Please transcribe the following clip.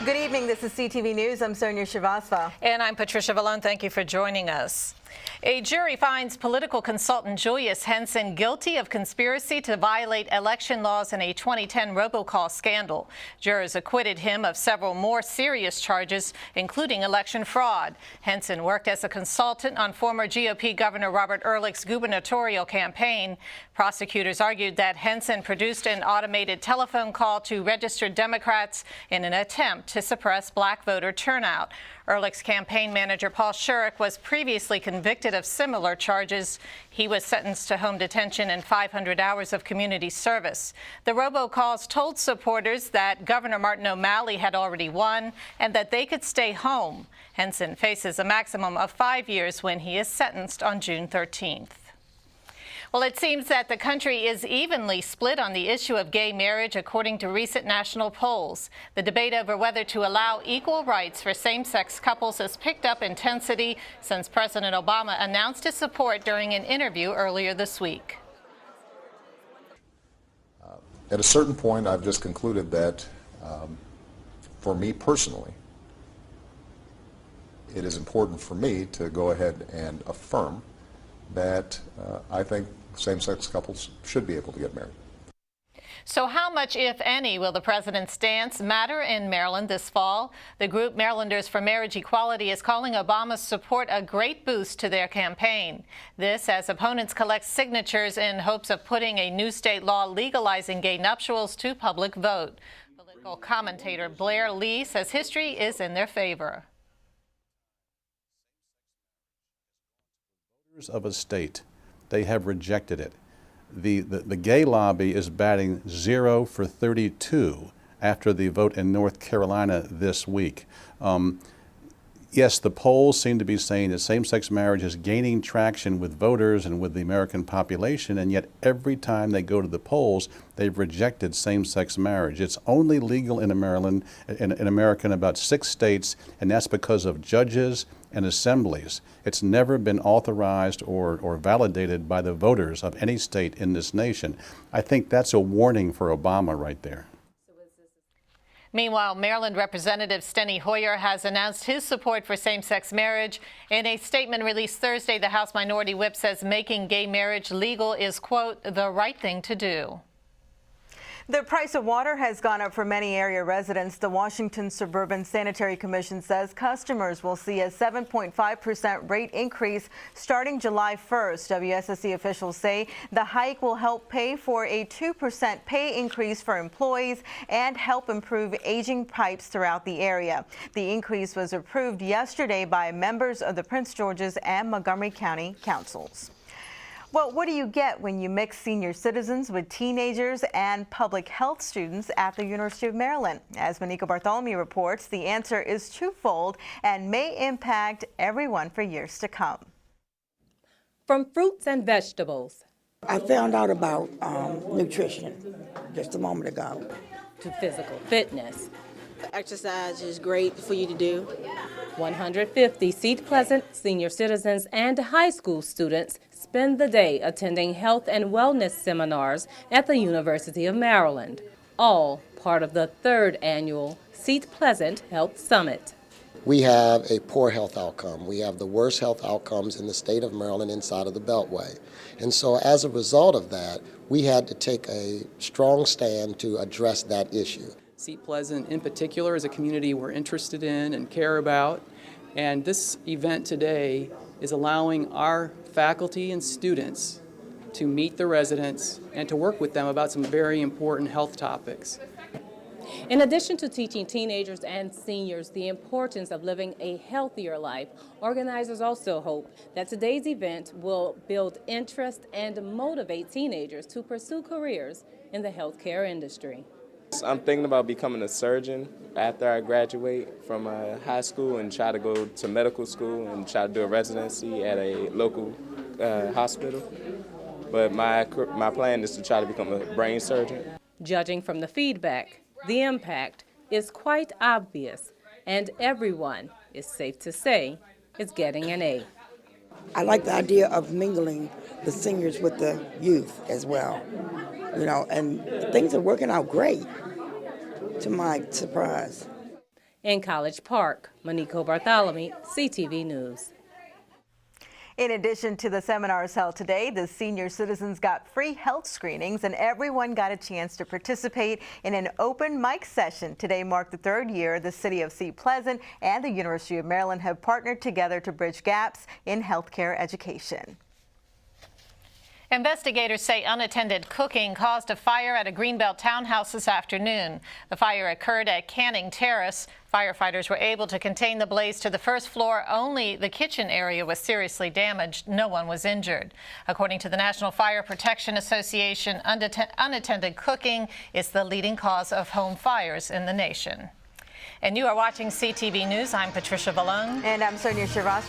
Good evening. This is CTV News. I'm Sonia Srivastava. And I'm Patricia Villone. Thank you for joining us. A jury finds political consultant Julius Henson guilty of conspiracy to violate election laws in a 2010 robocall scandal. Jurors acquitted him of several more serious charges, including election fraud. Henson worked as a consultant on former GOP Governor Robert Ehrlich's gubernatorial campaign. Prosecutors argued that Henson produced an automated telephone call to registered Democrats in an attempt to suppress black voter turnout. Ehrlich's campaign manager Paul Shurik was previously convicted of similar charges. He was sentenced to home detention and 500 hours of community service. The robocalls told supporters that Governor Martin O'Malley had already won and that they could stay home. Henson faces a maximum of 5 years when he is sentenced on June 13th. Well, it seems that the country is evenly split on the issue of gay marriage, according to recent national polls. The debate over whether to allow equal rights for same-sex couples has picked up intensity since President Obama announced his support during an interview earlier this week. At a certain point, I've just concluded that, for me personally, it is important for me to go ahead and affirm that I think same-sex couples should be able to get married. So how much, if any, will the president's stance matter in Maryland this fall? The group Marylanders for Marriage Equality is calling Obama's support a great boost to their campaign. This as opponents collect signatures in hopes of putting a new state law legalizing gay nuptials to public vote. Political commentator Blair Lee says history is in their favor. Of a state, they have rejected it. The gay lobby is batting 0 for 32 after the vote in North Carolina this week. Yes, the polls seem to be saying that same-sex marriage is gaining traction with voters and with the American population, and yet every time they go to the polls, they've rejected same-sex marriage. It's only legal in Maryland, in America, in about 6 states, and that's because of judges and assemblies. It's never been authorized or validated by the voters of any state in this nation. I think that's a warning for Obama right there. Meanwhile, Maryland Representative Steny Hoyer has announced his support for same-sex marriage. In a statement released Thursday, the House Minority Whip says making gay marriage legal is, quote, the right thing to do. The price of water has gone up for many area residents. The Washington Suburban Sanitary Commission says customers will see a 7.5% rate increase starting July 1st. WSSC officials say the hike will help pay for a 2% pay increase for employees and help improve aging pipes throughout the area. The increase was approved yesterday by members of the Prince George's and Montgomery County councils. Well, what do you get when you mix senior citizens with teenagers and public health students at the University of Maryland? As Maniko Barthelemy reports, the answer is twofold and may impact everyone for years to come. From fruits and vegetables. I found out about nutrition just a moment ago. To physical fitness. Exercise is great for you to do. 150 Seat Pleasant senior citizens and high school students spend the day attending health and wellness seminars at the University of Maryland, all part of the 3rd annual Seat Pleasant Health Summit. We have a poor health outcome. We have the worst health outcomes in the state of Maryland inside of the Beltway. And so as a result of that, we had to take a strong stand to address that issue. Seat Pleasant in particular is a community we're interested in and care about, and this event today is allowing our faculty and students to meet the residents and to work with them about some very important health topics. In addition to teaching teenagers and seniors the importance of living a healthier life, organizers also hope that today's event will build interest and motivate teenagers to pursue careers in the healthcare industry. I'm thinking about becoming a surgeon after I graduate from high school and try to go to medical school and try to do a residency at a local hospital. But my plan is to try to become a brain surgeon. Judging from the feedback, the impact is quite obvious, and everyone, is safe to say, is getting an A. I like the idea of mingling the seniors with the youth as well. You know, and things are working out great, to my surprise. in College Park. Maniko, Barthelemy, CTV News. In addition to the seminars held today, the senior citizens got free health screenings and everyone got a chance to participate in an open mic session. Today marked the third year the City of Seat Pleasant and the University of Maryland have partnered together to bridge gaps in healthcare education. Investigators say unattended cooking caused a fire at a Greenbelt townhouse this afternoon. The fire occurred at Canning Terrace. Firefighters were able to contain the blaze to the first floor. Only the kitchen area was seriously damaged. No one was injured. According to the National Fire Protection Association, unattended cooking is the leading cause of home fires in the nation. And you are watching CTV News. I'm Patricia Villone. And I'm Sonia Shiraz.